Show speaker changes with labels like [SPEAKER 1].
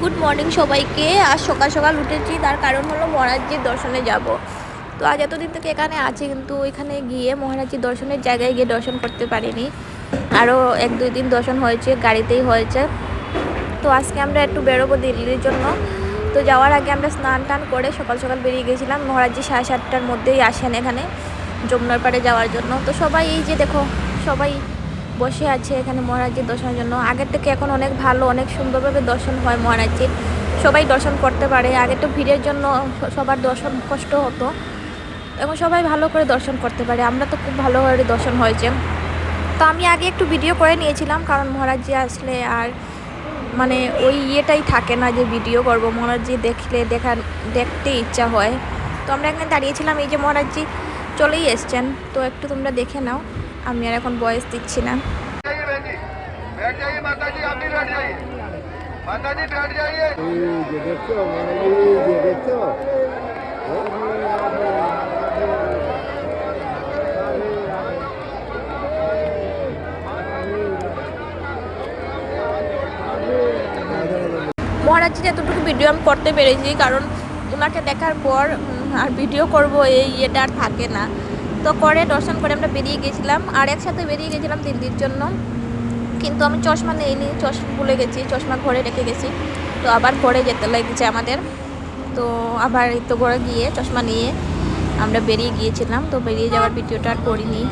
[SPEAKER 1] Good morning সবাইকে। আজ সকাল সকাল উঠেছি, তার কারণ হলো মহারাজজির দর্শনে যাব। তো আজ এতদিন থেকে এখানে আছি, কিন্তু ওইখানে গিয়ে মহারাজজির দর্শনের জায়গায় গিয়ে দর্শন করতে পারিনি। আরও 1-2 দিন দর্শন হয়েছে, গাড়িতেই হয়েছে। তো আজকে আমরা একটু বেরোবো দিল্লির জন্য। তো যাওয়ার আগে আমরা স্নান টান করে সকাল সকাল বেরিয়ে গেছিলাম। মহারাজজি 7:30টার মধ্যেই আসেন এখানে যমুনার পাড়ে যাওয়ার জন্য। তো সবাই এই যে দেখো, সবাই বসে আছে এখানে মহারাজজির দর্শনের জন্য। আগের থেকে এখন অনেক ভালো, অনেক সুন্দরভাবে দর্শন হয় মহারাজজির। সবাই দর্শন করতে পারে। আগে তো ভিড়ের জন্য সবার দর্শন কষ্ট হতো, এখন সবাই ভালো করে দর্শন করতে পারে। আমরা তো খুব ভালো করে দর্শন হয়েছে। তো আমি আগে একটু ভিডিও করে নিয়েছিলাম, কারণ মহারাজজি আসলে আর মানে ওই ইয়েটাই থাকে না যে ভিডিও করব। মহারাজজি দেখতে ইচ্ছা হয়। তো আমরা এখানে দাঁড়িয়েছিলাম, এই যে মহারাজজি চলেই এসছেন। তো একটু তোমরা দেখে নাও, আমি আর এখন ভয়েস দিচ্ছি না।
[SPEAKER 2] बैठ जाइए माता जी, आप भी बैठ जाइए। माता जी बैठ जाइए। ये देखो, ये देखो।
[SPEAKER 1] মহারাজজির এতটুকু ভিডিও আমি করতে পেরেছি, কারণ ওনাকে দেখার পর আর ভিডিও করব এই ইয়েটা আর থাকে না। তো করে দর্শন করে আমরা বেরিয়ে গেছিলাম, আর একসাথে বেরিয়ে গেছিলাম দিল্লির জন্য। কিন্তু আমি চশমা নিইনি, চশমা ভুলে গেছি, চশমা ঘরে রেখে গেছি। তো আবার ঘরে যেতে লেগেছে আমাদের। তো আবার এই তো ঘরে গিয়ে চশমা নিয়ে আমরা বেরিয়ে গিয়েছিলাম। তো বেরিয়ে যাওয়ার ভিডিওটা আর করিনি।